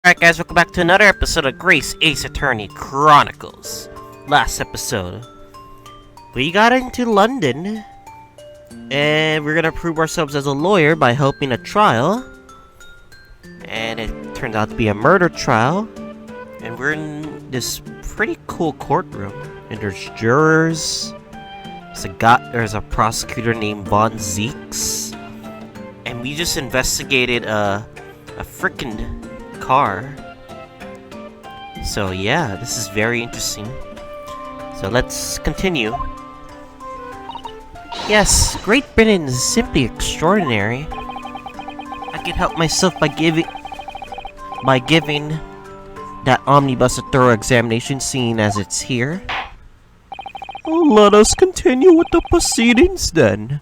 Alright guys, welcome back to another episode of Grace Ace Attorney Chronicles. Last episode, we got into London, and we're gonna prove ourselves as a lawyer by helping a trial. And it turned out to be a murder trial, and we're in this pretty cool courtroom. And there's jurors, there's a prosecutor named Von Zeeks, and we just investigated a frickin' car. So yeah, this is very interesting. So let's continue. Yes, Great Britain is simply extraordinary. I can help myself by giving that omnibus a thorough examination, seeing as it's here. Let us continue with the proceedings then.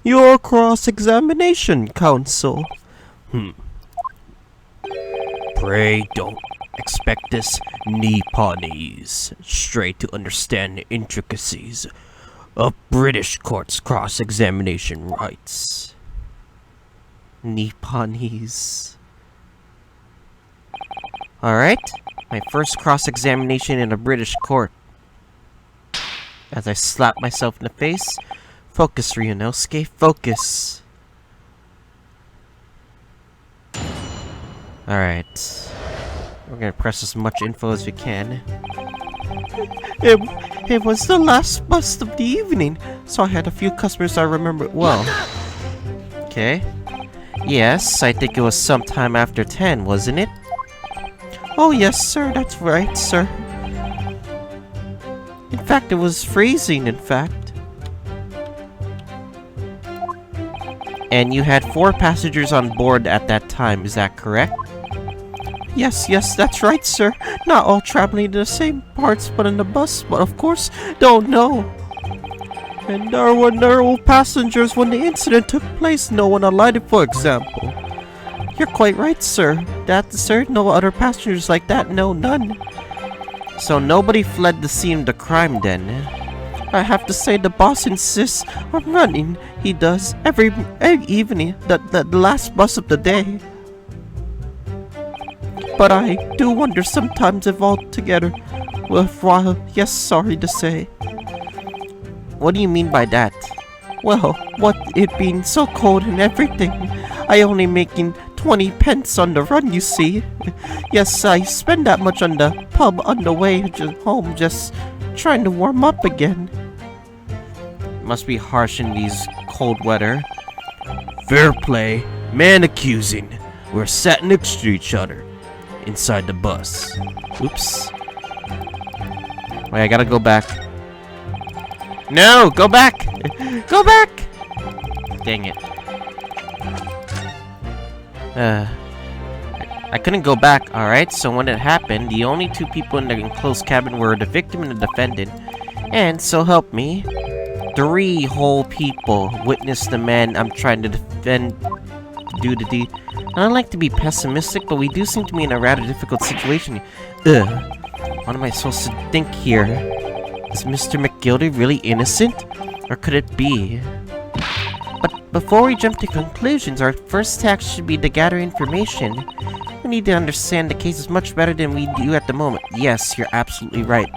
Your cross-examination, counsel. Pray don't expect this Nipponese straight to understand the intricacies of British courts' cross-examination rights. Nipponese. Alright, my first cross-examination in a British court. As I slap myself in the face. Focus, Ryunosuke, focus. Alright. We're gonna press as much info as we can. It was the last bus of the evening, so I had a few customers I remember well. Okay. Yes, I think it was sometime after 10, wasn't it? Oh yes, sir, that's right, sir. In fact, it was freezing, in fact. And you had 4 passengers on board at that time, is that correct? Yes, that's right, sir. Not all traveling in the same parts, but in the bus, but of course, don't know. And there were no passengers when the incident took place, no one alighted, for example. You're quite right, sir. Sir, no other passengers like that, no, none. So nobody fled the scene of the crime then? I have to say the boss insists on running. He does, every evening, the last bus of the day. But I do wonder sometimes if altogether worthwhile, yes, sorry to say. What do you mean by that? Well, what it being so cold and everything, I only making 20 pence on the run, you see. Yes, I spend that much on the pub on the way home, just trying to warm up again. Must be harsh in these cold weather. Fair play, man accusing. We're sat next to each other. Inside the bus. Oops. Wait, I gotta go back. No! Go back! Go back! Dang it. I couldn't go back, alright? So when it happened, the only 2 people in the enclosed cabin were the victim and the defendant. And, so help me, 3 whole people witnessed the man I'm trying to defend do the deed. I don't like to be pessimistic, but we do seem to be in a rather difficult situation. What am I supposed to think here? Is Mr. McGildy really innocent? Or could it be? But before we jump to conclusions, our first task should be to gather information. We need to understand the cases much better than we do at the moment. Yes, you're absolutely right.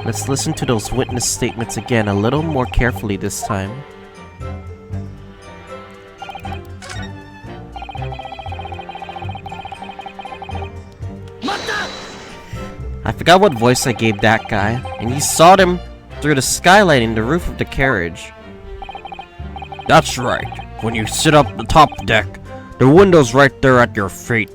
Let's listen to those witness statements again a little more carefully this time. I forgot what voice I gave that guy, and he saw them through the skylight in the roof of the carriage. That's right. When you sit up the top deck, the window's right there at your feet.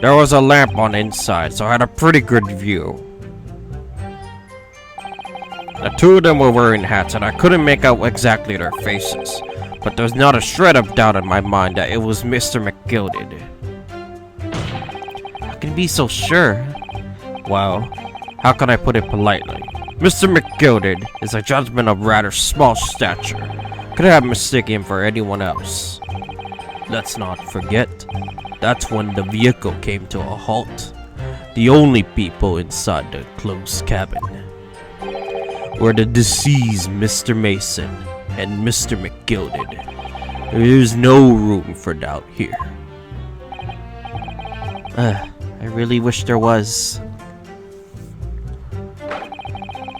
There was a lamp on the inside, so I had a pretty good view. The 2 of them were wearing hats, and I couldn't make out exactly their faces. But there's not a shred of doubt in my mind that it was Mr. McGildy. How can you be so sure? Well, how can I put it politely? Mr. McGildy is a gentleman of rather small stature. Could have mistaken him for anyone else. Let's not forget, that's when the vehicle came to a halt. The only people inside the closed cabin were the deceased Mr. Mason and Mr. McGildy. There's no room for doubt here. I really wish there was.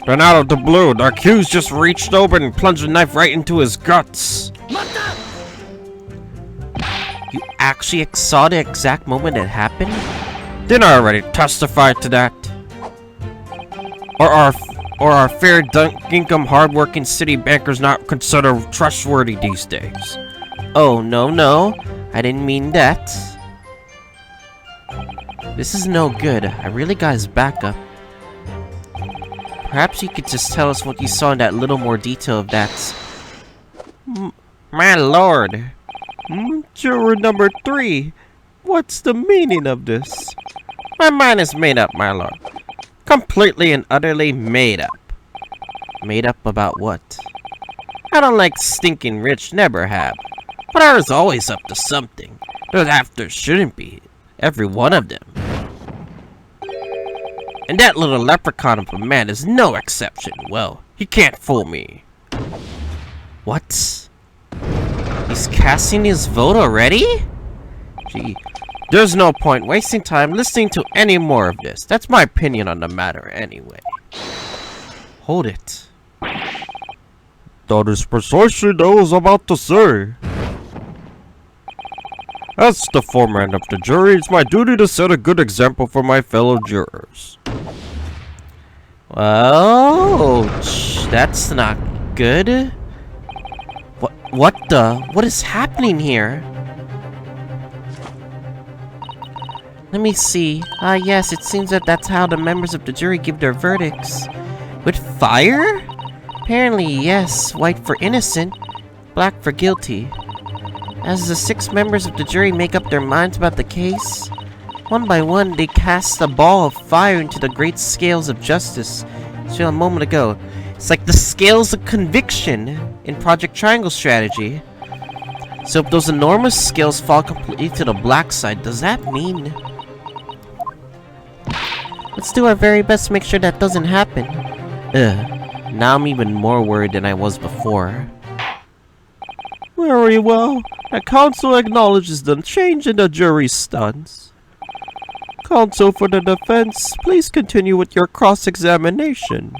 Then out of the blue, the accused just reached over and plunged the knife right into his guts. You actually saw the exact moment it happened? Didn't I already testify to that? Or are fair income hardworking city bankers not considered trustworthy these days? Oh, no. I didn't mean that. This is no good. I really got his back up. Perhaps you could just tell us what you saw in that little more detail of that. My lord. Juror number 3. What's the meaning of this? My mind is made up, my lord. Completely and utterly made up. Made up about what? I don't like stinking rich, never have. But I was always up to something. There's after shouldn't be. Every one of them. And that little leprechaun of a man is no exception. Well, he can't fool me. What? He's casting his vote already? Gee, there's no point wasting time listening to any more of this. That's my opinion on the matter anyway. Hold it. That is precisely what I was about to say. As the foreman of the jury, it's my duty to set a good example for my fellow jurors. Well, that's not good. What is happening here? Let me see. Yes, it seems that that's how the members of the jury give their verdicts. With fire? Apparently, yes. White for innocent, black for guilty. As the 6 members of the jury make up their minds about the case, one by one they cast a ball of fire into the great scales of justice. So a moment ago, it's like the scales of conviction in Project Triangle strategy. So if those enormous scales fall completely to the black side, does that mean... Let's do our very best to make sure that doesn't happen. Now I'm even more worried than I was before. Very well. The counsel acknowledges the change in the jury's stance. Counsel for the defense, please continue with your cross-examination.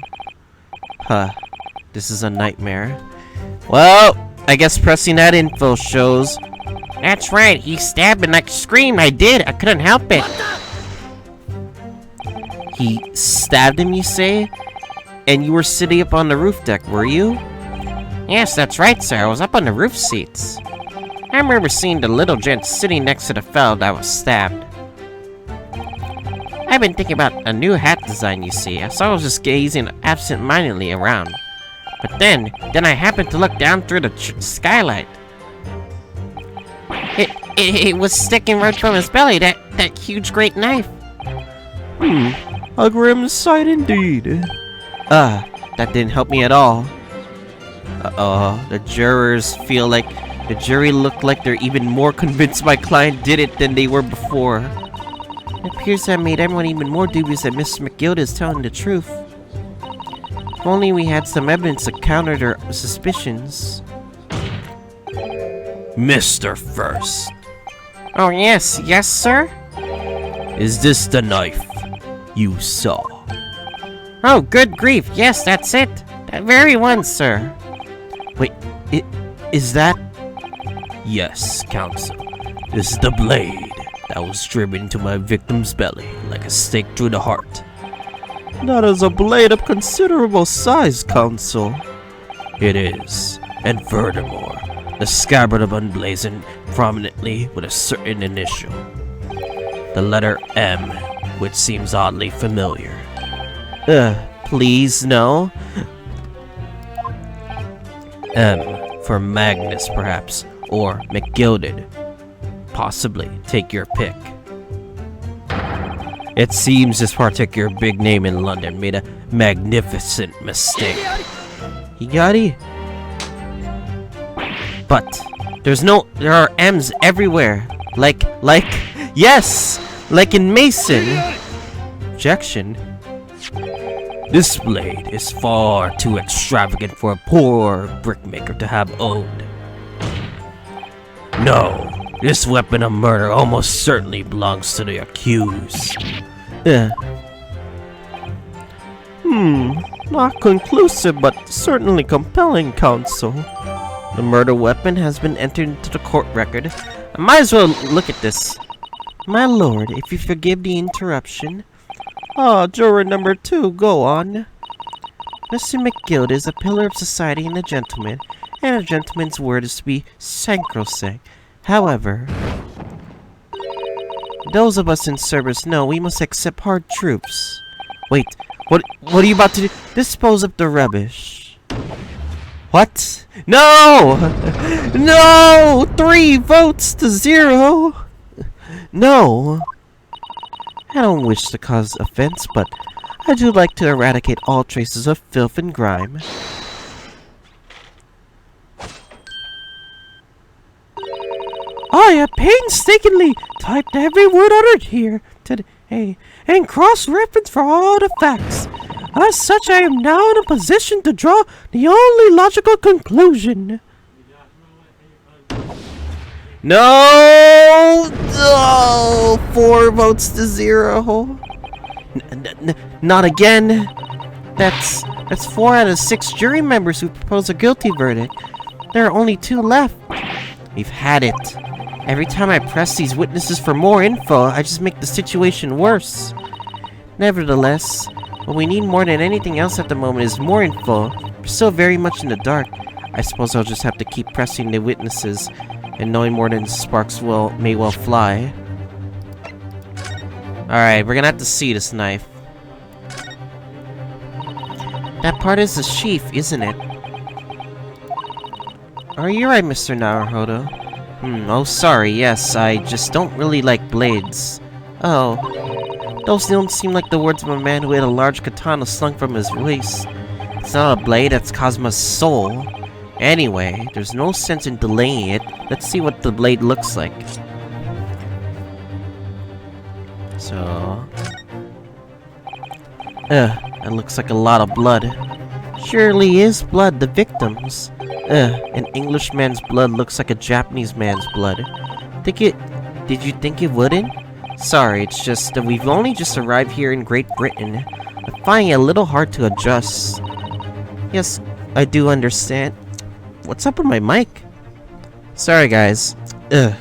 This is a nightmare. Well, I guess pressing that info shows. That's right, he stabbed and I screamed. I did. I couldn't help it. He stabbed him, you say? And you were sitting up on the roof deck, were you? Yes, that's right, sir. I was up on the roof seats. I remember seeing the little gent sitting next to the fellow that was stabbed. I've been thinking about a new hat design, you see. So I was just gazing absent-mindedly around. But then I happened to look down through the skylight. It was sticking right from his belly, that huge great knife. A grim sight indeed. That didn't help me at all. The jurors feel like the jury look like they're even more convinced my client did it than they were before. It appears that made everyone even more dubious that Mr. McGilda is telling the truth. If only we had some evidence to counter their suspicions. Mr. First. Oh, yes, sir? Is this the knife you saw? Oh, good grief, yes, that's it. That very one, sir. Wait, is that... Yes, counsel. This is the blade that was driven into my victim's belly like a stake through the heart. That is a blade of considerable size, counsel. It is, and furthermore, the scabbard of emblazoned prominently with a certain initial. The letter M, which seems oddly familiar. Please, no. M for Magnus, perhaps, or McGilded. Possibly, take your pick. It seems this particular big name in London made a magnificent mistake. Higari? But there are M's everywhere. Yes! Like in Mason! Objection. This blade is far too extravagant for a poor brickmaker to have owned. No, this weapon of murder almost certainly belongs to the accused. Not conclusive, but certainly compelling, counsel. The murder weapon has been entered into the court record. I might as well look at this. My lord, if you forgive the interruption. Juror number 2, go on. Mr. McGill is a pillar of society and a gentleman's word is to be sacrosanct. However, those of us in service know we must accept hard truths. Wait, what are you about to do? Dispose of the rubbish. What? No! No! 3 votes to 0! No! I don't wish to cause offense, but I do like to eradicate all traces of filth and grime. I have painstakingly typed every word uttered here today and cross-referenced for all the facts. As such, I am now in a position to draw the only logical conclusion. No! Oh, 4 votes to 0. Not again. That's 4 out of 6 jury members who propose a guilty verdict. There are only 2 left. We've had it. Every time I press these witnesses for more info, I just make the situation worse. Nevertheless, what we need more than anything else at the moment is more info. We're still very much in the dark. I suppose I'll just have to keep pressing the witnesses, and knowing more than sparks may well fly. Alright, we're gonna have to see this knife. That part is the sheath, isn't it? Are you right, Mr. Naruhodo? Oh, sorry, yes, I just don't really like blades. Oh, those don't seem like the words of a man who had a large katana slung from his waist. It's not a blade, that's Cosmo's soul. Anyway, there's no sense in delaying it. Let's see what the blade looks like. So... that looks like a lot of blood. Surely is blood, the victim's. An Englishman's blood looks like a Japanese man's blood. Did you think it wouldn't? Sorry, it's just that we've only just arrived here in Great Britain. I'm finding it a little hard to adjust. Yes, I do understand. What's up with my mic? Sorry, guys. I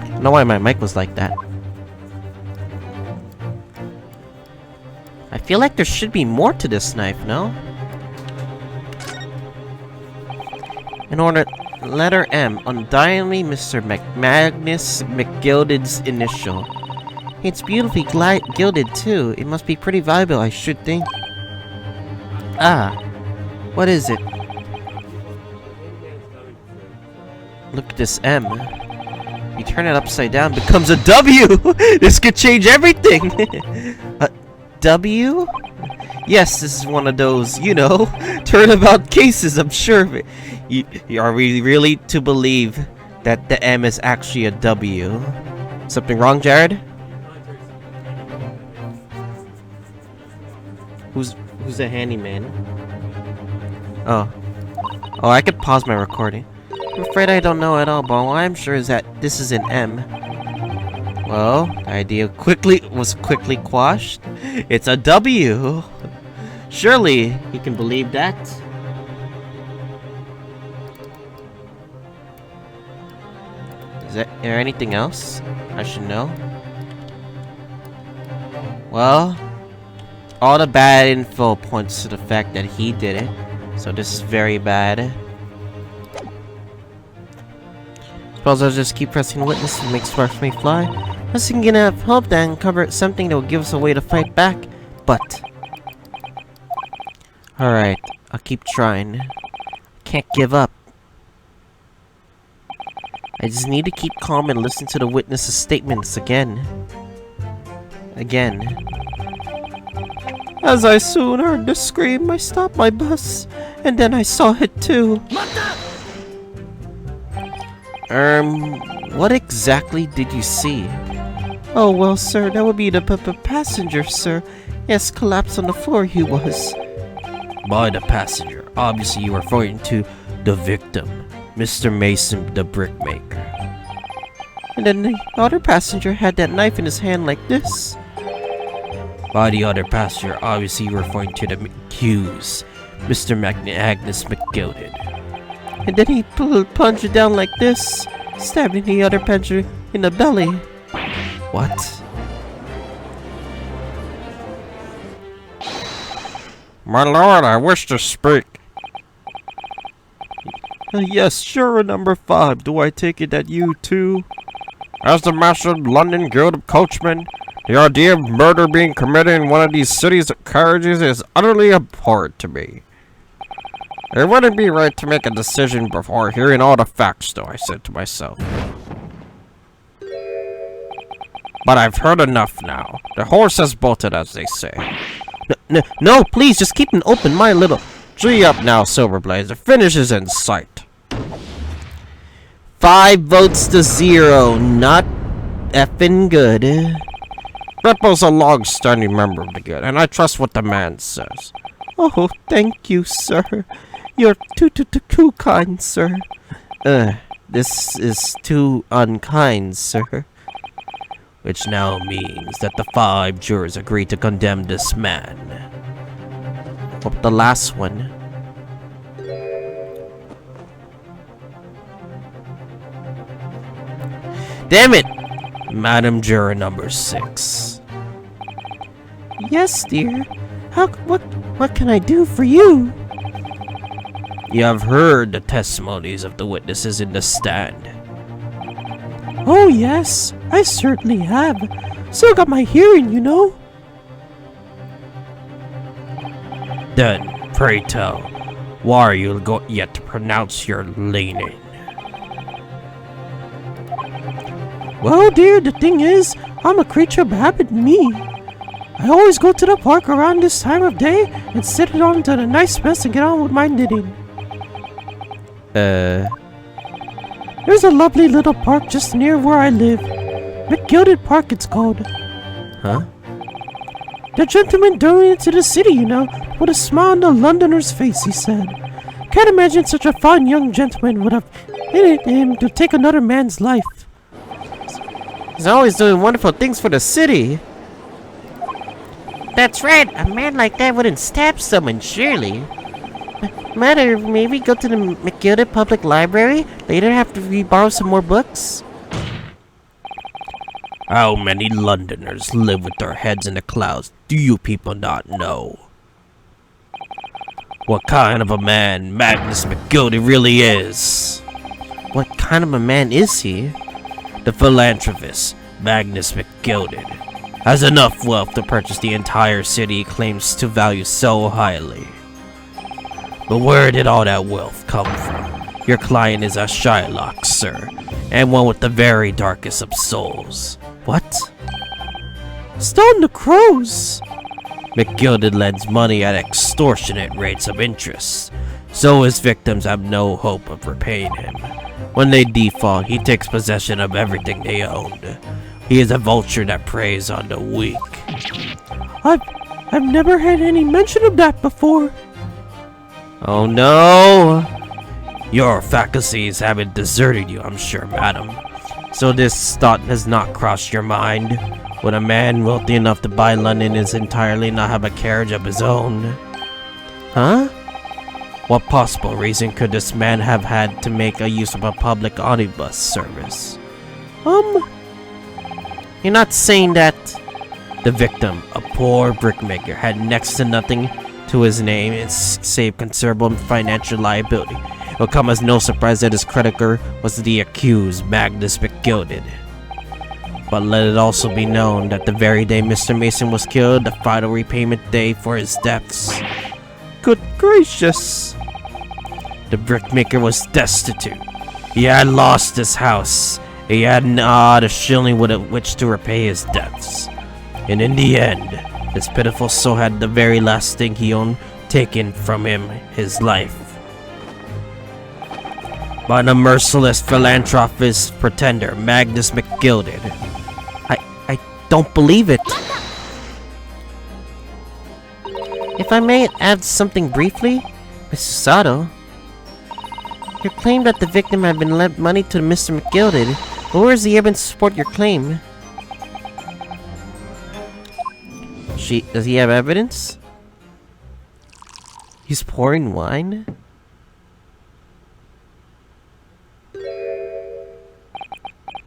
don't know why my mic was like that. I feel like there should be more to this knife, no? In order, letter M, undoubtedly Mr. Magnus McGilded's initial. It's beautifully gilded too. It must be pretty valuable, I should think. Ah, what is it? Look at this M. You turn it upside down, it becomes a W! This could change everything! A W? Yes, this is one of those, you know, turnabout cases, I'm sure of it. Are we really to believe that the M is actually a W? Something wrong, Jared? Who's the handyman? Oh, I could pause my recording. I'm afraid I don't know at all, but what I'm sure is that this is an M. Well, the idea was quickly quashed. It's a W. Surely you can believe that. Is there anything else I should know? Well, all the bad info points to the fact that he did it. So this is very bad. Suppose I'll just keep pressing witness and make sparks may fly. Unless you can have help to uncover something that will give us a way to fight back. But alright, I'll keep trying. Can't give up. I just need to keep calm and listen to the witnesses' statements again. As I soon heard the scream, I stopped my bus, and then I saw it too. What exactly did you see? Oh, well, sir, that would be the passenger, sir. Yes, collapsed on the floor he was. By the passenger, obviously you are referring to the victim. Mr. Mason, the brickmaker. And then the other passenger had that knife in his hand like this. By the other passenger, obviously referring to the accused, Mr. Agnes McGilded. And then he plunged it down like this, stabbing the other passenger in the belly. What? My lord, I wish to speak. Yes, sure, number 5. Do I take it that you too? As the master of London Guild of Coachmen, the idea of murder being committed in one of these cities' carriages is utterly abhorrent to me. It wouldn't be right to make a decision before hearing all the facts, though, I said to myself. But I've heard enough now. The horse has bolted, as they say. No, please, just keep an open mind, little. Gee up now, Silverblade. The finish is in sight. 5 votes to 0. Not effing good. Ripple's a long-standing member of the guild, and I trust what the man says. Oh, thank you, sir. You're too kind, sir. This is too unkind, sir. Which now means that the 5 jurors agree to condemn this man. What about the last one? Damn it! Madam Juror number 6. Yes, dear. What can I do for you? You have heard the testimonies of the witnesses in the stand. Oh, yes, I certainly have. Still got my hearing, you know. Then, pray tell, why are you yet to pronounce your leaning? Well, dear, the thing is, I'm a creature of habit, me. I always go to the park around this time of day and sit it on to the nice mess and get on with my knitting. There's a lovely little park just near where I live. McGilded Park, it's called. Huh? The gentleman donated to the city, you know, with a smile on the Londoner's face, he said. Can't imagine such a fine young gentleman would have in it him to take another man's life. He's always doing wonderful things for the city. That's right, a man like that wouldn't stab someone, surely. Matter, maybe go to the McGilded Public Library? Later after we borrow some more books? How many Londoners live with their heads in the clouds do you people not know? What kind of a man Magnus McGilded really is? What kind of a man is he? The philanthropist, Magnus McGilded, has enough wealth to purchase the entire city he claims to value so highly. But where did all that wealth come from? Your client is a Shylock, sir, and one with the very darkest of souls. What? Stone the crows! McGilded lends money at extortionate rates of interest, so his victims have no hope of repaying him. When they default, he takes possession of everything they owned. He is a vulture that preys on the weak. I've never had any mention of that before. Oh no! Your faculties haven't deserted you, I'm sure, madam. So this thought has not crossed your mind? Would a man wealthy enough to buy London entirely not have a carriage of his own? Huh? What possible reason could this man have had to make a use of a public omnibus service? You're not saying that... The victim, a poor brickmaker, had next to nothing to his name save considerable financial liability. It will come as no surprise that his creditor was the accused, Magnus McGilded. But let it also be known that the very day Mr. Mason was killed, the final repayment day for his debts. Good gracious! The brickmaker was destitute. He had lost his house. He had not a shilling with which to repay his debts. And in the end, his pitiful soul had the very last thing he owned taken from him, his life. By the merciless philanthropist pretender, Magnus McGilded. I don't believe it. If I may add something briefly, Mr. Sato, You claim that the victim had been lent money to Mr. McGilded, but where is the evidence to support your claim? Does he have evidence? He's pouring wine?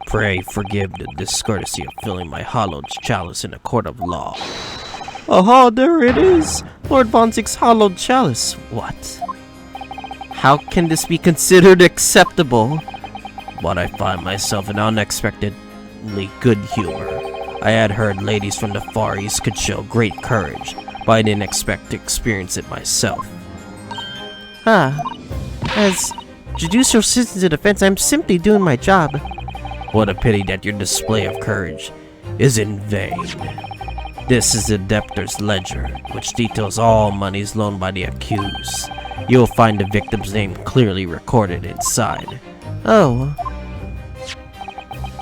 Pray forgive the discourtesy of filling my hollowed chalice in a court of law. Aha, there it is! Lord Von Zieg's hollowed chalice. What? How can this be considered acceptable? But I find myself in unexpectedly good humor. I had heard ladies from the Far East could show great courage, but I didn't expect to experience it myself. As judicial assistant to defense, I'm simply doing my job. What a pity that your display of courage is in vain. This is the debtor's ledger, which details all monies loaned by the accused. You'll find the victim's name clearly recorded inside. Oh.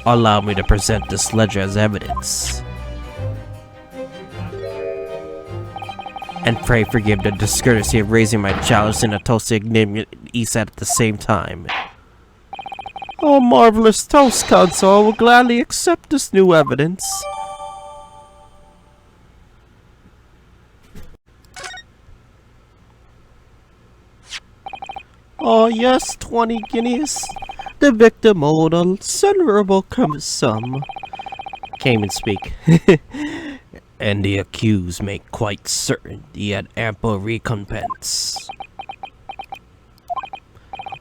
Allow me to present this ledger as evidence. And pray forgive the discourtesy of raising my chalice in a toast to ignominious at the same time. Oh, marvelous toast, Counsel. I will gladly accept this new evidence. Oh, yes, 20 guineas. The victim owed a considerable sum. Came and speak. And the accused make quite certain he had ample recompense.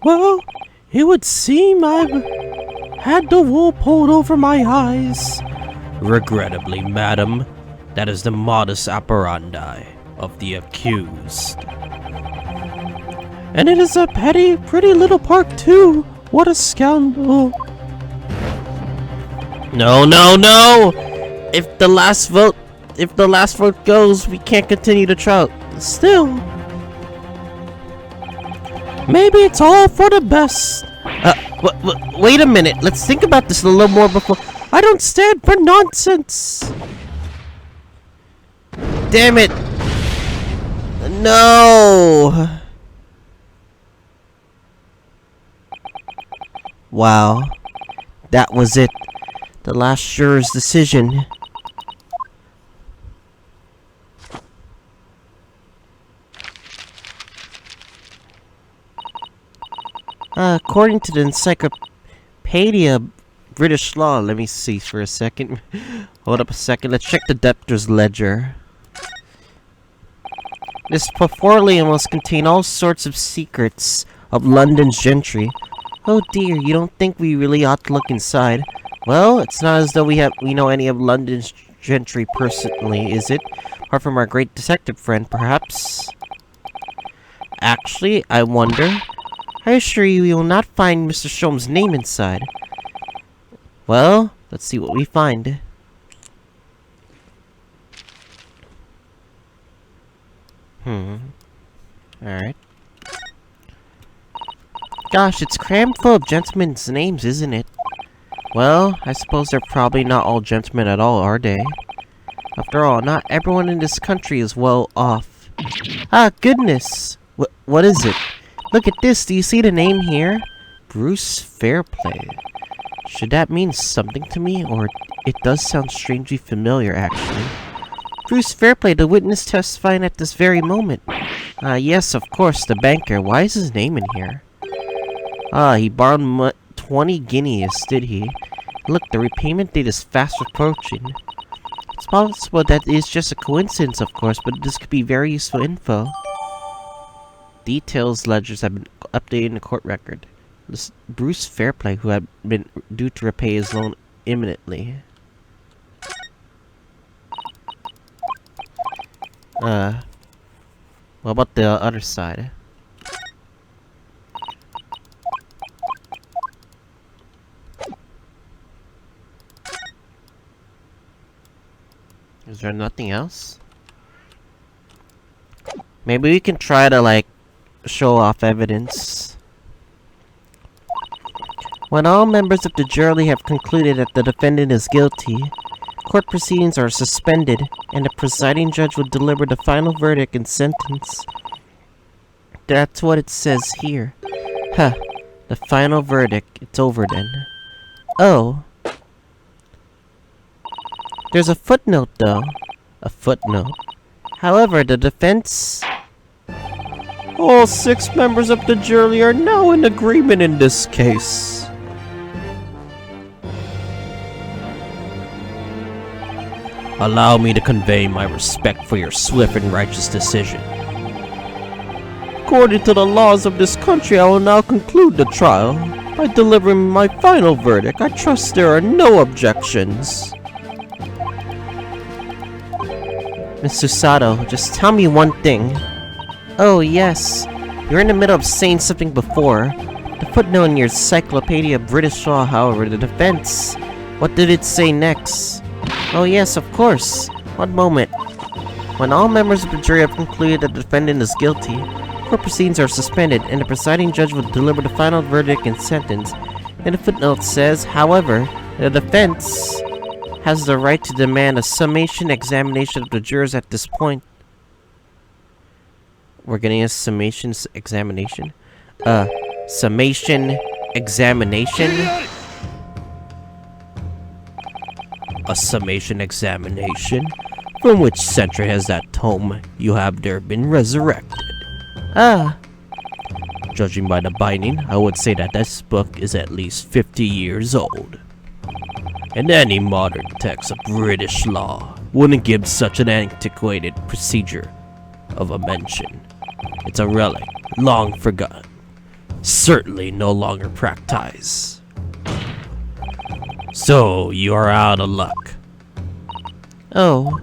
Well, it would seem I've had the wool pulled over my eyes. Regrettably, madam, that is the modus operandi of the accused. And it is a pretty little park too. What a scoundrel. No, no, no! If the last vote goes, we can't continue the trial. Still, maybe it's all for the best. Wait a minute. Let's think about this a little more before. I don't stand for nonsense. Damn it. No. Wow. That was it. The last juror's decision. According to the Encyclopedia British Law, let me see for a second. Hold up a second. Let's check the debtor's ledger. This portfolio must contain all sorts of secrets of London's gentry. Oh dear, you don't think we really ought to look inside? Well, it's not as though we know any of London's gentry personally, is it? Apart from our great detective friend, perhaps? Actually, I wonder. I assure you, we will not find Mr. Sholm's name inside. Well, let's see what we find. Alright. Gosh, it's crammed full of gentlemen's names, isn't it? Well, I suppose they're probably not all gentlemen at all, are they? After all, not everyone in this country is well off. Ah, goodness! What is it? Look at this, do you see the name here? Bruce Fairplay. Should that mean something to me, or it does sound strangely familiar, actually. Bruce Fairplay, the witness testifying at this very moment. Yes, of course, the banker. Why is his name in here? He borrowed 20 guineas, did he? Look, the repayment date is fast approaching. It's possible that is just a coincidence, of course, but this could be very useful info. Details ledgers have been updated in the court record. This Bruce Fairplay, who had been due to repay his loan imminently. What about the other side? Is there nothing else? Maybe we can try to, like, show off evidence. When all members of the jury have concluded that the defendant is guilty, court proceedings are suspended, and the presiding judge will deliver the final verdict and sentence. That's what it says here. Huh. The final verdict. It's over then. Oh. There's a footnote, though. A footnote. However, the defense... All 6 members of the jury are now in agreement in this case. Allow me to convey my respect for your swift and righteous decision. According to the laws of this country, I will now conclude the trial by delivering my final verdict. I trust there are no objections. Mr. Sato, just tell me one thing. Oh, yes. You're in the middle of saying something before. The footnote in your Encyclopedia of British Law, however, the defense. What did it say next? Oh, yes, of course. One moment. When all members of the jury have concluded that the defendant is guilty, court proceedings are suspended, and the presiding judge will deliver the final verdict and sentence. And the footnote says, however, the defense has the right to demand a summation examination of the jurors at this point. We're getting a summation examination? Summation examination? A summation examination? From which century has that tome you have there been resurrected? Judging by the binding, I would say that this book is at least 50 years old. And any modern text of British law wouldn't give such an antiquated procedure of a mention. It's a relic, long forgotten, certainly no longer practiced. So, you are out of luck. Oh.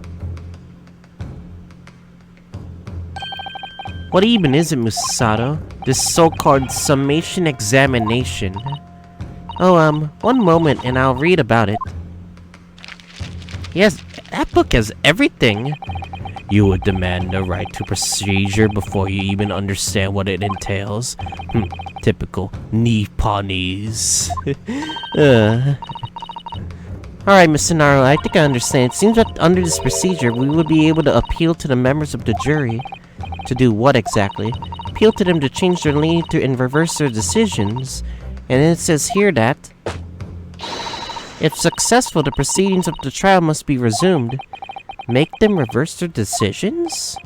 What even is it, Mr. Sato? This so-called summation examination? Oh, one moment and I'll read about it. Yes, that book has everything. You would demand the right to procedure before you even understand what it entails. Typical Nipponese. Alright, Mr. Naru, I think I understand. It seems that under this procedure, we would be able to appeal to the members of the jury. To do what exactly? Appeal to them to change their leaning to and reverse their decisions. And then it says here that if successful, the proceedings of the trial must be resumed. Make them reverse their decisions?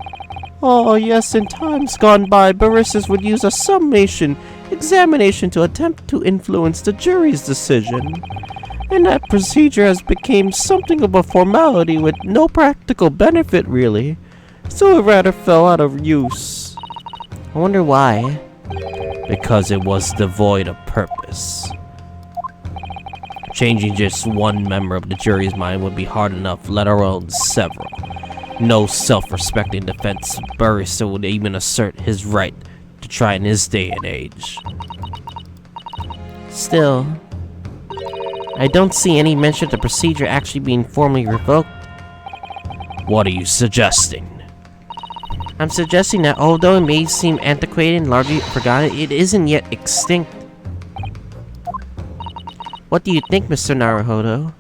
Oh, yes, in times gone by, barristers would use a summation examination to attempt to influence the jury's decision. And that procedure has become something of a formality with no practical benefit, really. So it rather fell out of use. I wonder why. Because it was devoid of purpose. Changing just one member of the jury's mind would be hard enough, let alone several. No self-respecting defense barrister would even assert his right to try in his day and age. Still, I don't see any mention of the procedure actually being formally revoked. What are you suggesting? I'm suggesting that although it may seem antiquated and largely forgotten, it isn't yet extinct. What do you think, Mr. Naruhodo?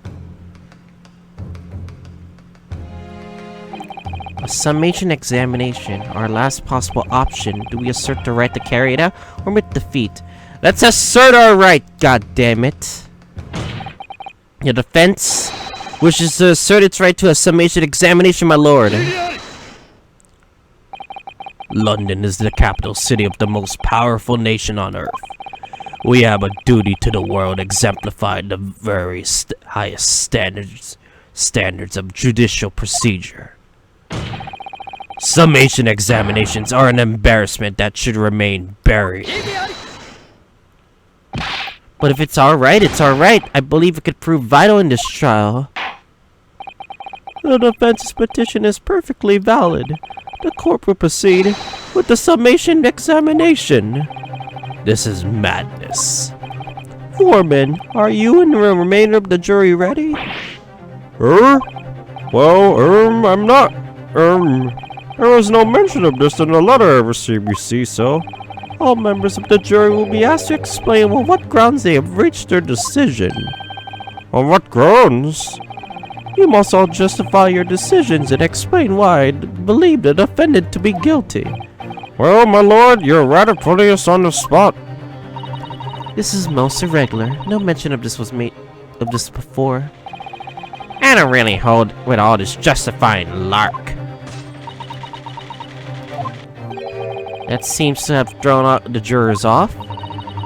A summation examination, our last possible option. Do we assert the right to carry it out, or admit defeat? Let's assert our right, goddammit! The defense wishes to assert its right to a summation examination, my lord. London is the capital city of the most powerful nation on earth. We have a duty to the world exemplified the very highest standards of judicial procedure. Summation examinations are an embarrassment that should remain buried. But if it's alright, it's alright. I believe it could prove vital in this trial. The defense's petition is perfectly valid. The court will proceed with the summation examination. This is madness. Foreman, are you and the remainder of the jury ready? Well, I'm not. There was no mention of this in the letter I received, you see, so. All members of the jury will be asked to explain on what grounds they have reached their decision. On what grounds? You must all justify your decisions and explain why I believe the defendant to be guilty. Well, my lord, you're rather putting us on the spot. This is most irregular. No mention of this was made of this before. I don't really hold with all this justifying lark. That seems to have thrown the jurors off.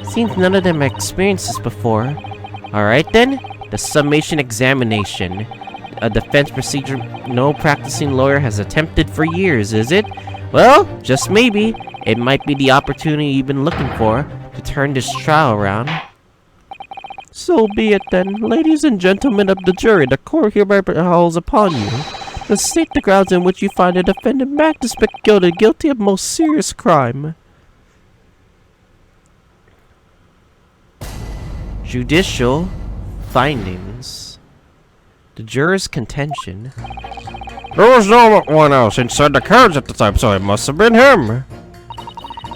Seems none of them have experienced this before. Alright then, the Summation Examination. A defense procedure no practicing lawyer has attempted for years, is it? Well, just maybe. It might be the opportunity you've been looking for to turn this trial around. So be it then. Ladies and gentlemen of the jury, the court hereby calls upon you to state the grounds in which you find the defendant Magnus McGilded guilty of most serious crime. Judicial findings. The juror's contention. There was no one else inside the carriage at the time, so it must have been him.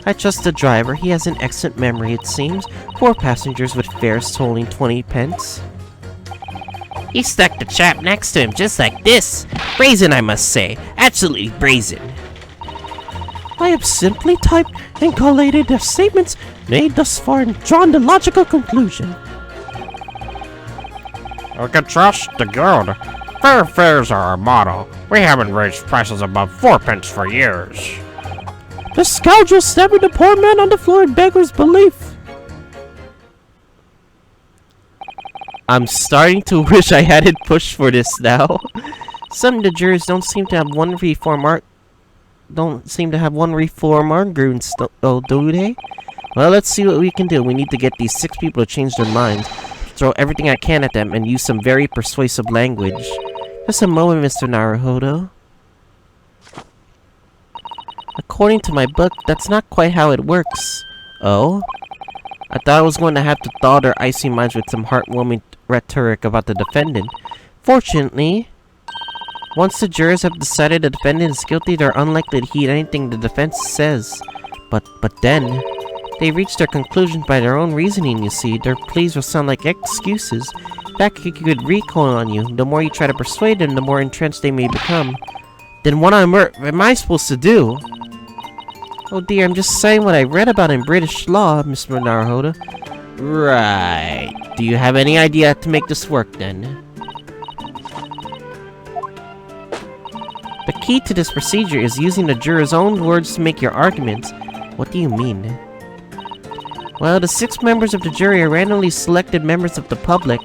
I trust the driver. He has an excellent memory, it seems. 4 passengers with fares totaling 20 pence. He stuck the chap next to him just like this. Brazen, I must say. Absolutely brazen. I have simply typed and collated the statements made thus far and drawn the logical conclusion. We can trust the guild. Fair fares are our motto. We haven't raised prices above 4 pence for years. The scoundrel stabbing the poor man on the floor in beggar's belief. I'm starting to wish I hadn't pushed for this now. Some of the jurors don't seem to have one reform arguments, do they? Well, let's see what we can do. We need to get these 6 people to change their minds. Throw everything I can at them and use some very persuasive language. Just a moment, Mr. Naruhodo. According to my book, that's not quite how it works. Oh? I thought I was going to have to thaw their icy minds with some heartwarming rhetoric about the defendant. Fortunately, once the jurors have decided the defendant is guilty, they're unlikely to heed anything the defense says. But then, they reach their conclusions by their own reasoning, you see. Their pleas will sound like excuses. That could recoil on you. The more you try to persuade them, the more entrenched they may become. Then what am I supposed to do? Oh dear, I'm just saying what I read about in British law, Mr. Naruhodo. Right. Do you have any idea how to make this work, then? The key to this procedure is using the juror's own words to make your arguments. What do you mean? Well, the 6 members of the jury are randomly selected members of the public.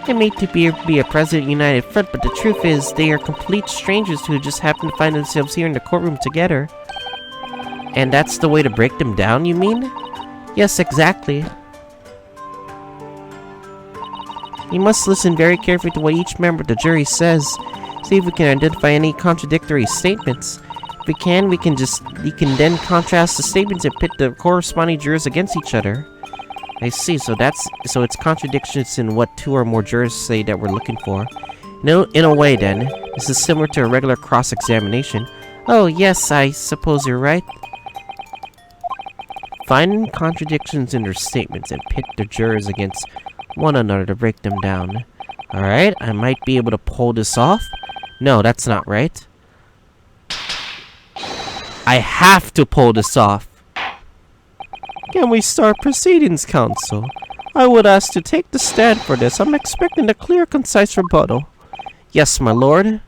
They may be a President United Front, but the truth is, they are complete strangers who just happen to find themselves here in the courtroom together. And that's the way to break them down, you mean? Yes, exactly. You must listen very carefully to what each member of the jury says. See if we can identify any contradictory statements. If we can then contrast the statements and pit the corresponding jurors against each other. I see, so it's contradictions in what 2 or more jurors say that we're looking for. No, in a way then, this is similar to a regular cross-examination. Oh yes, I suppose you're right. Find contradictions in their statements and pit the jurors against one another to break them down. Alright, I might be able to pull this off. No, that's not right. I have to pull this off. Can we start proceedings, counsel? I would ask to take the stand for this. I'm expecting a clear, concise rebuttal. Yes, my lord.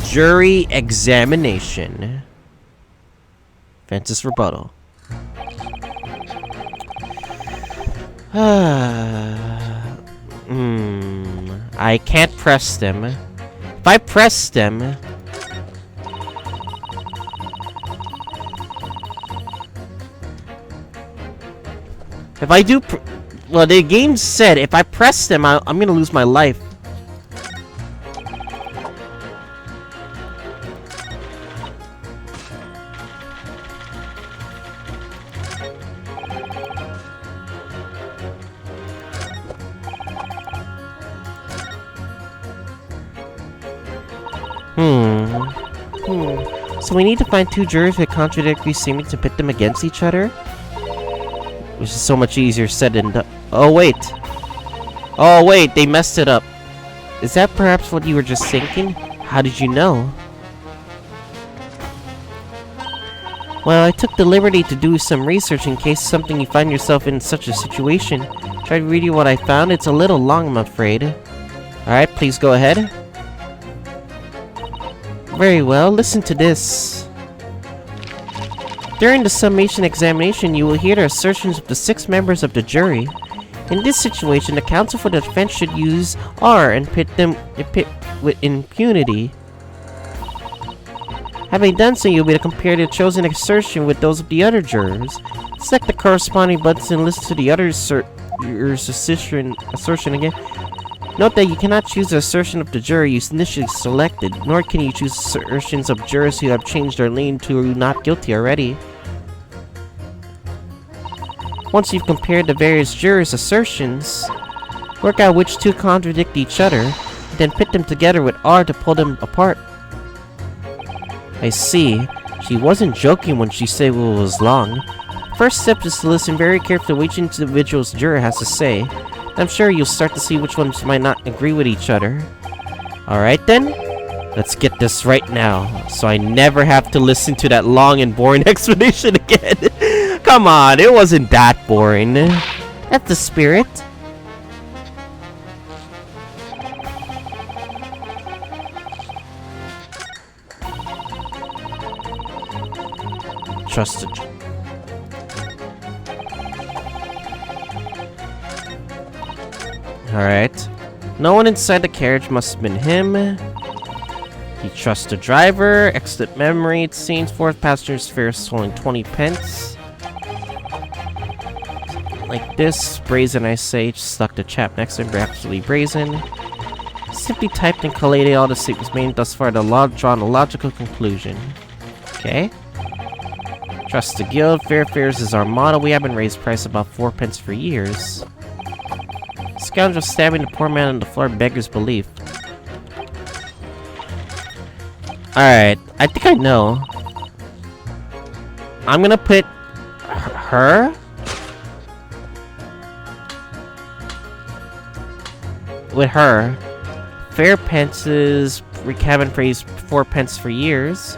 Jury examination. Defense's rebuttal. I can't press them. If I press them... If I do... Well, the game said if I press them, I'm gonna lose my life. So we need to find 2 jurors with contradictory statements and pit them against each other? Which is so much easier said than done. Oh, wait. Oh, wait, they messed it up. Is that perhaps what you were just thinking? How did you know? Well, I took the liberty to do some research in case something you find yourself in such a situation. Try to read you what I found. It's a little long, I'm afraid. Alright, please go ahead. Very well, listen to this. During the summation examination, you will hear the assertions of the 6 members of the jury. In this situation, the counsel for the defense should use R and pit with impunity. Having done so, you'll be able to compare the chosen assertion with those of the other jurors. Select the corresponding buttons and listen to the other assertion again. Note that you cannot choose the assertion of the jury you initially selected, nor can you choose assertions of jurors who have changed their lean to not guilty already. Once you've compared the various jurors' assertions, work out which 2 contradict each other, then pit them together with R to pull them apart. I see. She wasn't joking when she said it was long. First step is to listen very carefully to which individual's juror has to say. I'm sure you'll start to see which ones might not agree with each other. Alright then, let's get this right now, so I never have to listen to that long and boring explanation again. Come on, it wasn't that boring. That's the spirit. Trusted. Alright. No one inside the carriage must have been him. He trusts the driver. Exit memory. It seems 4th passenger's fare stolen 20 pence. Like this. Brazen, I say. Stuck the chap next to him. Absolutely brazen. Simply typed and collated all the statements made thus far to draw a logical conclusion. Okay. Trust the guild. Fair fares is our motto. We haven't raised price about 4 pence for years. Scoundrel stabbing the poor man on the floor beggars belief. Alright, I think I know. I'm gonna put her with her. Fair pences, cabin phrase 4 pence for years.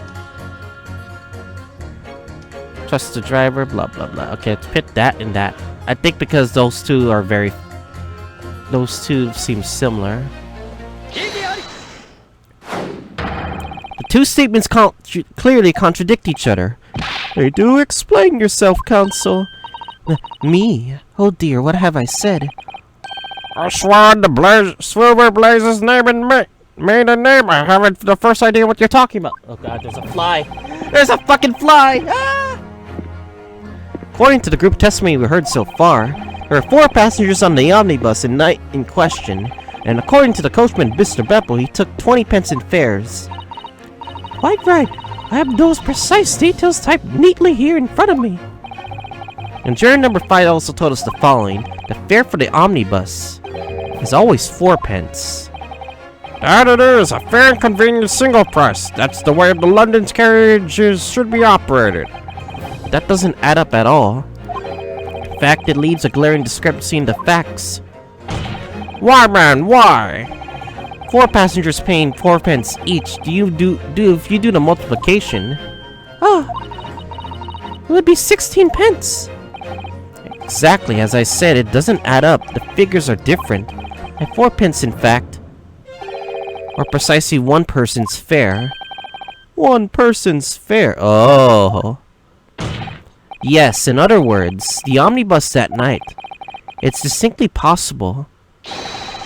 Trust the driver, blah blah blah. Okay, let's put that and that. I think because those two are those two seem similar. The 2 statements clearly contradict each other. Hey, do explain yourself, counsel. Me? Oh dear, what have I said? I swear the Silver Blaze's name and made a name. I haven't the first idea what you're talking about. Oh god, there's a fly. There's a fucking fly! Ah! According to the group testimony we heard so far, there are 4 passengers on the omnibus in question, and according to the coachman, Mr. Beppo, he took 20 pence in fares. Quite right. I have those precise details typed neatly here in front of me. And juror number 5 also told us the following. The fare for the omnibus is always 4 pence. That it is, a fair and convenient single price. That's the way the London's carriages should be operated. That doesn't add up at all. In fact, it leaves a glaring discrepancy in the facts. Why, man, why? 4 passengers paying 4 pence each. If you do the multiplication, it would be 16 pence. Exactly, as I said, it doesn't add up. The figures are different. And 4 pence, in fact, or precisely 1 person's fare. 1 person's fare. Oh. Yes, in other words, the omnibus that night. It's distinctly possible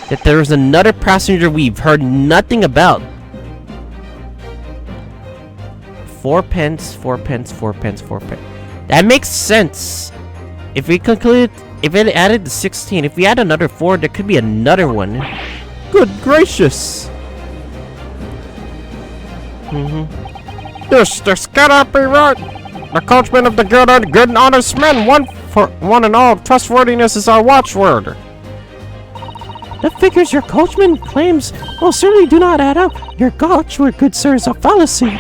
that there was another passenger we've heard nothing about. 4 pence, 4 pence, 4 pence, 4 pence. That makes sense. If we conclude, if it added to 16, if we add another 4, there could be another one. Good gracious. This cannot be right. The coachman of the guild are good and honest men. One and all, trustworthiness is our watchword. The figures your coachman claims certainly do not add up. Your watchword, good sir, is a fallacy.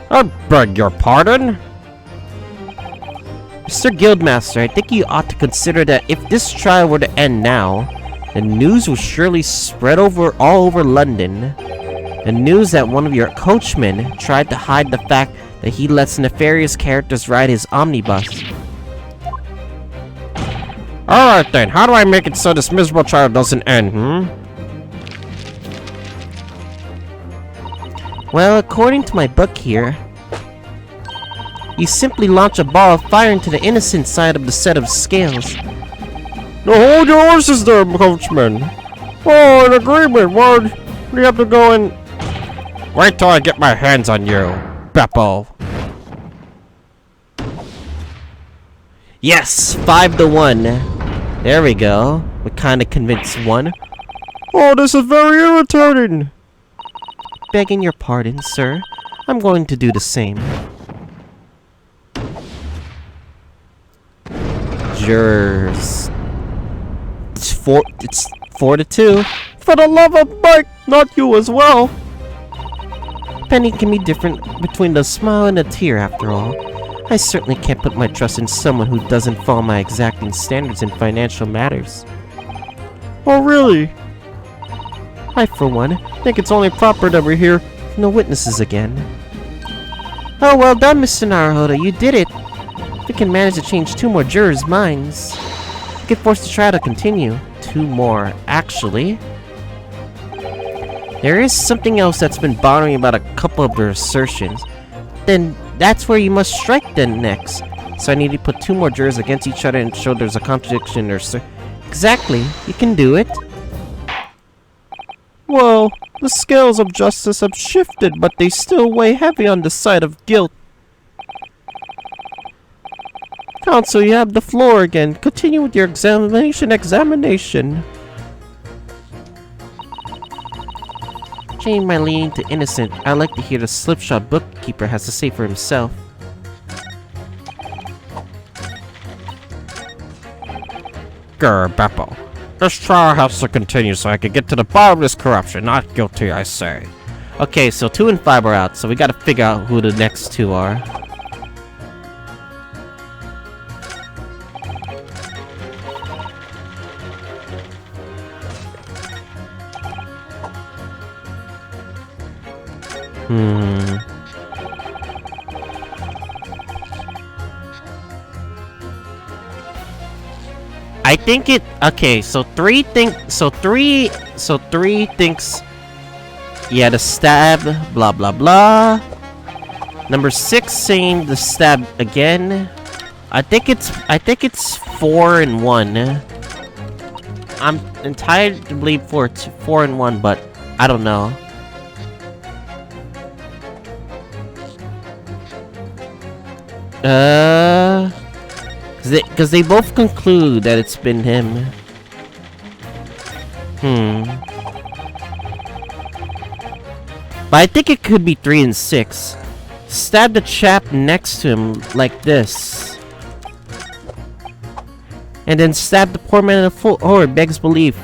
I beg your pardon? Mr. Guildmaster, I think you ought to consider that if this trial were to end now, the news will surely spread all over London. The news that one of your coachmen tried to hide the fact that that he lets nefarious characters ride his omnibus. Alright then, how do I make it so this miserable trial doesn't end, Well, according to my book here, you simply launch a ball of fire into the innocent side of the set of scales. No, hold your horses there, coachman. Oh, an agreement. Why do you have to go in? Wait till I get my hands on you, Beppo. Yes, 5-1. There we go. We kind of convinced one. Oh, this is very irritating. Begging your pardon, sir. I'm going to do the same. Jurors. It's 4-2. For the love of Mike, not you as well. Penny can be different between the smile and a tear, after all. I certainly can't put my trust in someone who doesn't follow my exacting standards in financial matters. Oh, really? I, for one, think it's only proper that we're here. No witnesses again. Oh, well done, Mr. Naruhodo. You did it. If we can manage to change 2 more jurors' minds, we get forced to try to continue. 2 more, actually. There is something else that's been bothering me about a couple of their assertions. Then that's where you must strike then next. So I need to put 2 more jurors against each other and show there's a contradiction in their Exactly. You can do it. Well, the scales of justice have shifted, but they still weigh heavy on the side of guilt. Counsel, you have the floor again. Continue with your examination. Changing my leaning to innocent, I'd like to hear the slipshod bookkeeper has to say for himself. Grr, Beppo. This trial has to continue so I can get to the bottom of this corruption. Not guilty, I say. Okay, so 2 and 5 are out, so we gotta figure out who the next 2 are. I think it. Okay, so 3 thinks. Yeah, the stab. Blah blah blah. Number 6 saying the stab again. I think it's 4 and 1. I'm entitled to believe 4 and 1, but I don't know. Because they both conclude that it's been him. But I think it could be 3 and 6. Stab the chap next to him like this. And then stab the poor man in the full horror begs belief.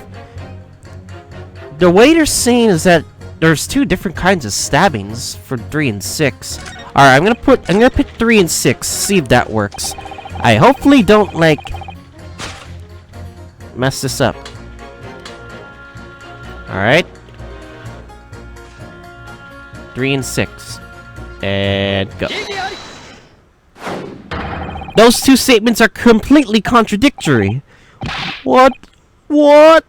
The way they're saying is that there's 2 different kinds of stabbings for 3 and 6. Alright, I'm gonna pick 3 and 6, see if that works. I hopefully don't, like, mess this up. Alright. 3 and 6. And go. Those 2 statements are completely contradictory. What?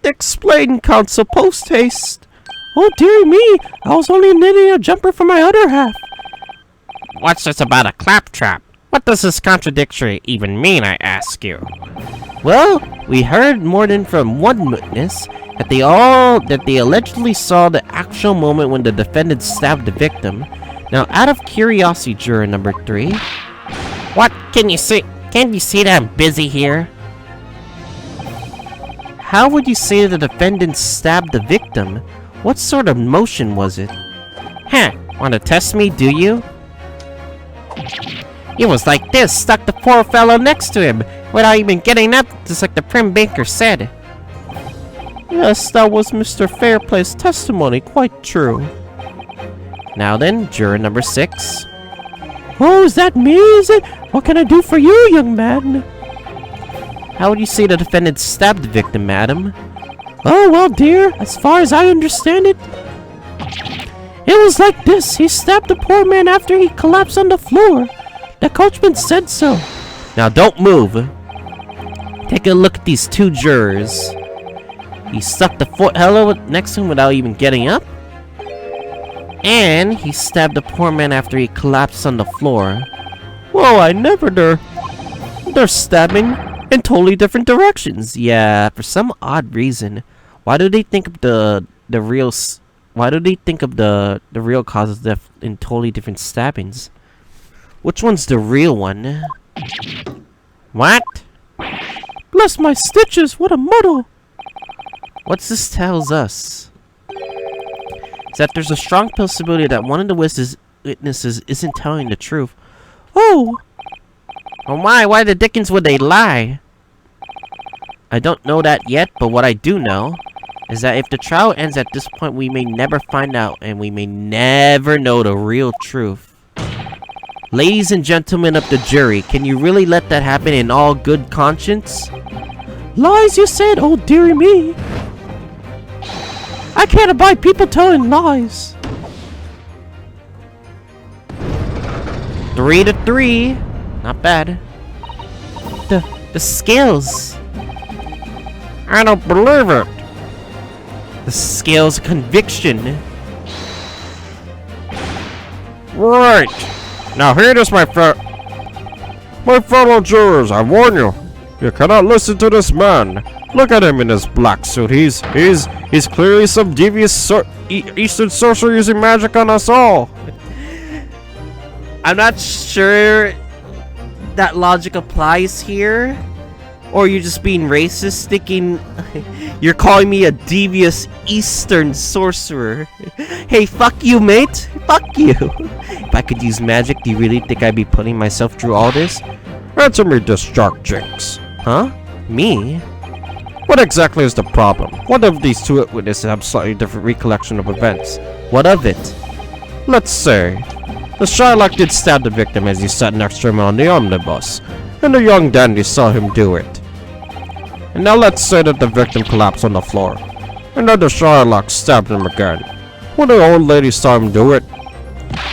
Explain, counsel, post-haste. Oh, dear me. I was only knitting a jumper for my other half. What's this about a claptrap? What does this contradictory even mean, I ask you? Well, we heard more than from one witness that they allegedly saw the actual moment when the defendant stabbed the victim. Now, out of curiosity, juror number 3. What? Can you see that I'm busy here? How would you say the defendant stabbed the victim? What sort of motion was it? Huh, want to test me, do you? It was like this, stuck the poor fellow next to him, without even getting up, just like the prim banker said. Yes, that was Mr. Fairplay's testimony, quite true. Now then, juror number 6. Oh, is that me, is it? What can I do for you, young man? How would you say the defendant stabbed the victim, madam? Oh, well, dear, as far as I understand it, It was like this. He stabbed the poor man after he collapsed on the floor. The coachman said so. Now don't move. Take a look at these two jurors. He stuck the foot hello next to him without even getting up. And he stabbed the poor man after he collapsed on the floor. Whoa, I never dare. They're stabbing in totally different directions. Yeah, for some odd reason. Why do they think of the real cause of death in totally different stabbings? Which one's the real one? What? Bless my stitches, what a muddle. What's this tells us? Is that there's a strong possibility that one of the witnesses isn't telling the truth. Oh! Oh my, why the dickens would they lie? I don't know that yet, but what I do know is that if the trial ends at this point, we may never find out, and we may never know the real truth. Ladies and gentlemen of the jury, can you really let that happen in all good conscience? Lies, you said, oh dearie me. I can't abide people telling lies. 3-3. Not bad. The scales. I don't believe it. The scales of conviction. Right. Now hear this, my fellow jurors. I warn you. You cannot listen to this man. Look at him in his black suit. He's clearly some devious Eastern sorcerer using magic on us all. I'm not sure that logic applies here. Or you're just being racist, thinking you're calling me a devious Eastern sorcerer. Hey, fuck you, mate. Fuck you. If I could use magic, do you really think I'd be putting myself through all this? Answer me this, Dark Jinx. Huh? Me? What exactly is the problem? What if these two witnesses have slightly different recollection of events? What of it? Let's say the Shylock did stab the victim as he sat next to him on the omnibus, and the young dandy saw him do it. And now let's say that the victim collapsed on the floor, and then the Shylock stabbed him again. When the old lady saw him do it,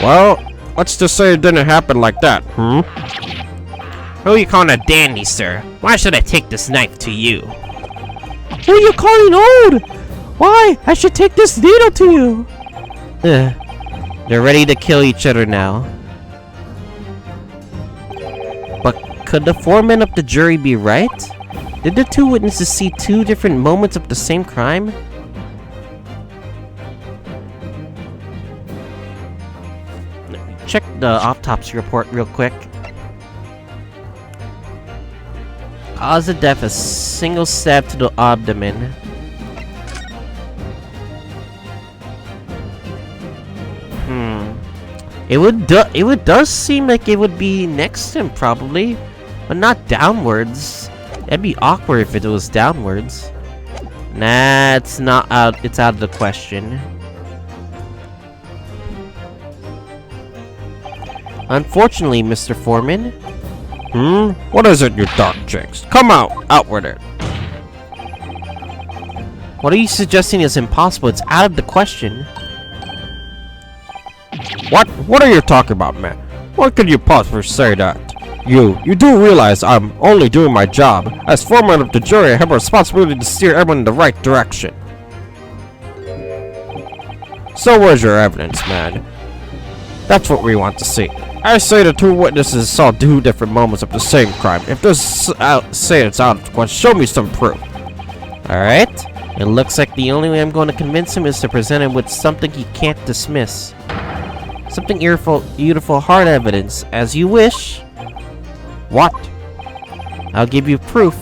well, let's just say it didn't happen like that, Who are you calling a dandy, sir? Why should I take this knife to you? Who are you calling old? Why? I should take this needle to you. They're ready to kill each other now. But could the foreman of the jury be right? Did the two witnesses see two different moments of the same crime? Check the autopsy report real quick. Cause of death, a single stab to the abdomen. It does seem like it would be next to him probably, but not downwards. That'd be awkward if it was downwards. Nah, it's not out. It's out of the question. Unfortunately, Mr. Foreman. What is it, you Dark Jinx? Come out with it. What are you suggesting is impossible? It's out of the question. What are you talking about, man? What could you possibly say that? You do realize I'm only doing my job. As foreman of the jury, I have a responsibility to steer everyone in the right direction. So where's your evidence, man? That's what we want to see. I say the two witnesses saw two different moments of the same crime. If this say it's out of the question, show me some proof. Alright. It looks like the only way I'm going to convince him is to present him with something he can't dismiss. Something beautiful, hard evidence, as you wish. What? I'll give you proof.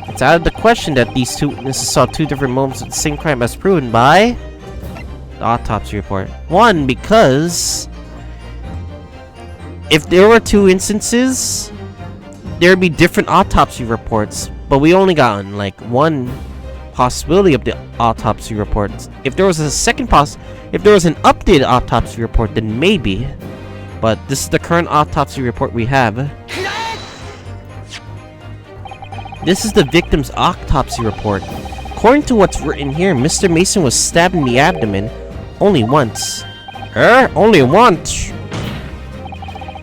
It's out of the question that these two witnesses saw two different moments of the same crime as proven by the autopsy report. One, because if there were two instances, there'd be different autopsy reports, but we only got like one possibility of the autopsy reports. If there was a second if there was an updated autopsy report, then maybe. But this is the current autopsy report we have. This is the victim's autopsy report. According to what's written here, Mr. Mason was stabbed in the abdomen only once. Only once?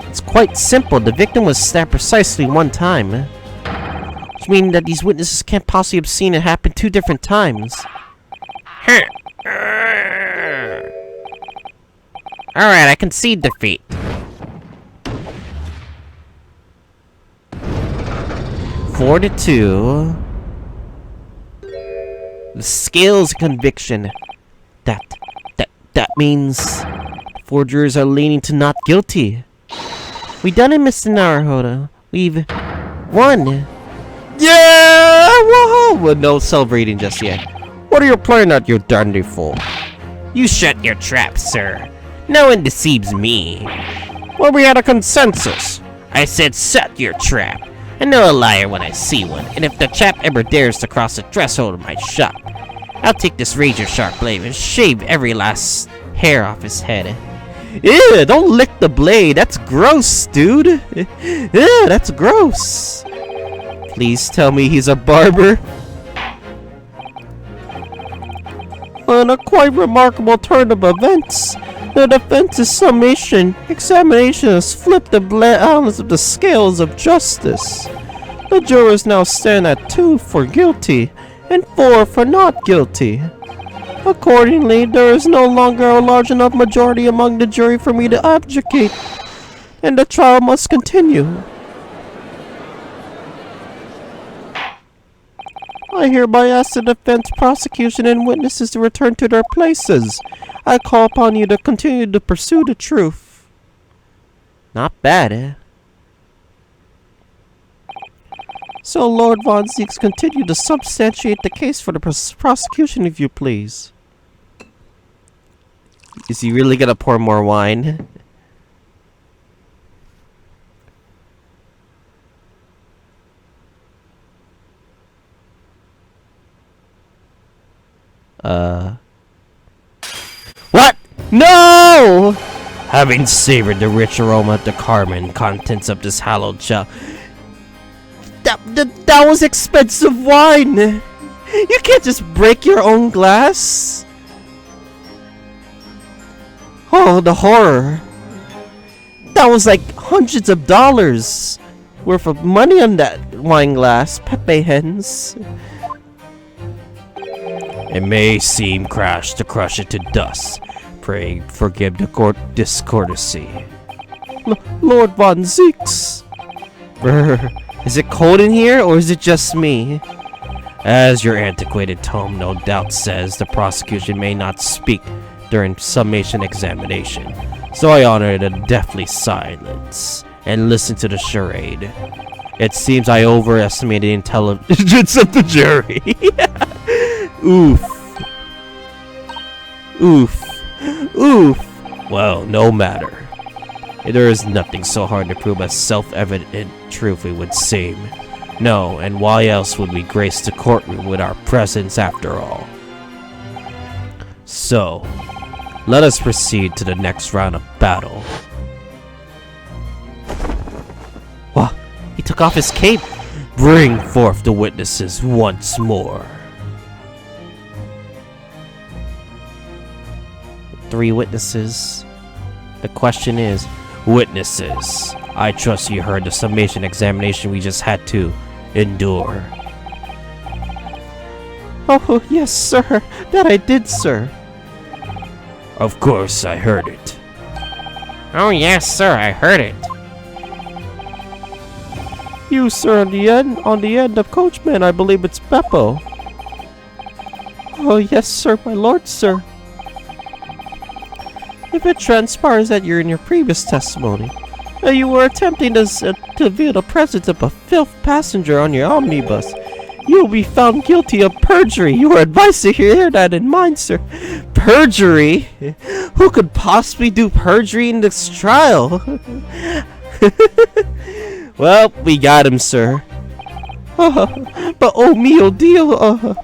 It's quite simple. The victim was stabbed precisely one time. Which means that these witnesses can't possibly have seen it happen 2 different times. Alright, I concede defeat. Four to 2. The scales of conviction. That means 4 jurors are leaning to not guilty. We done it, Mr. Naruhodo. We've won. Yeah! Woohoo! Well, no celebrating just yet. What are you playing at, you dandy fool? You shut your trap, sir. No one deceives me. Well, we had a consensus. I said set your trap. I know a liar when I see one, and if the chap ever dares to cross the threshold of my shop, I'll take this razor-sharp blade and shave every last hair off his head. Ew, don't lick the blade. That's gross, dude. Ew, that's gross. Please tell me he's a barber. On a quite remarkable turn of events, the defense's summation examination has flipped the balance of the scales of justice. The jurors now stand at 2 for guilty and 4 for not guilty. Accordingly, there is no longer a large enough majority among the jury for me to abdicate, and the trial must continue. I hereby ask the defense, prosecution, and witnesses to return to their places. I call upon you to continue to pursue the truth. Not bad, eh? So, Lord Von Zeeks, continue to substantiate the case for the prosecution, if you please. Is he really gonna pour more wine? What? No! Having savored the rich aroma of the carmine contents of this hallowed chalice. That was expensive wine! You can't just break your own glass! Oh, the horror. That was like hundreds of dollars worth of money on that wine glass, Pepe hens. It may seem crash to crush it to dust. Pray forgive the discourtesy. Lord Von Zeeks. Is it cold in here, or is it just me? As your antiquated tome no doubt says, the prosecution may not speak during summation examination, so I honor the deathly silence and listen to the charade. It seems I overestimated the intelligence of the jury. Oof. Oof. Oof. Well, no matter. There is nothing so hard to prove as self-evident truth, it would seem. No, and why else would we grace the courtroom with our presence after all? So, let us proceed to the next round of battle. What? He took off his cape. Bring forth the witnesses once more. 3 witnesses. The question is, witnesses, I trust you heard the summation examination we just had to endure. Oh, yes, sir. That I did, sir. Of course, I heard it. Oh, yes, sir, I heard it. You, sir, on the end of Coachman, I believe it's Beppo. Oh, yes, sir, my lord, sir. If it transpires that you're in your previous testimony, that you were attempting to reveal the presence of a filth passenger on your omnibus, you will be found guilty of perjury. You are advised to hear that in mind, sir. Perjury? Who could possibly do perjury in this trial? Well, we got him, sir. But oh mio Dio,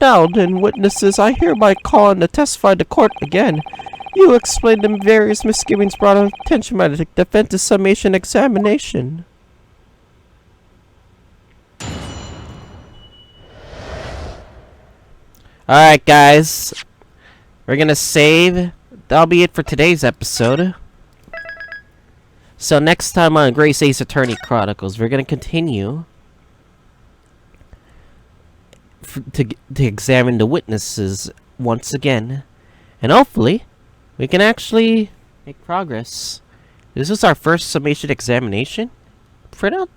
Now then, witnesses, I hereby call on to testify to court again. You explained the various misgivings brought to attention by the defense's summation examination. Alright, guys. we're gonna save. That'll be it for today's episode. So next time on Grace Ace Attorney Chronicles, we're gonna continue to examine the witnesses once again, and hopefully we can actually make progress. This is our first summation examination. Print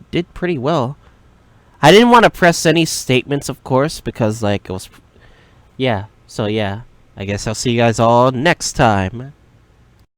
did pretty well. I didn't want to press any statements, of course, because like it was, yeah. So yeah, I guess I'll see you guys all next time.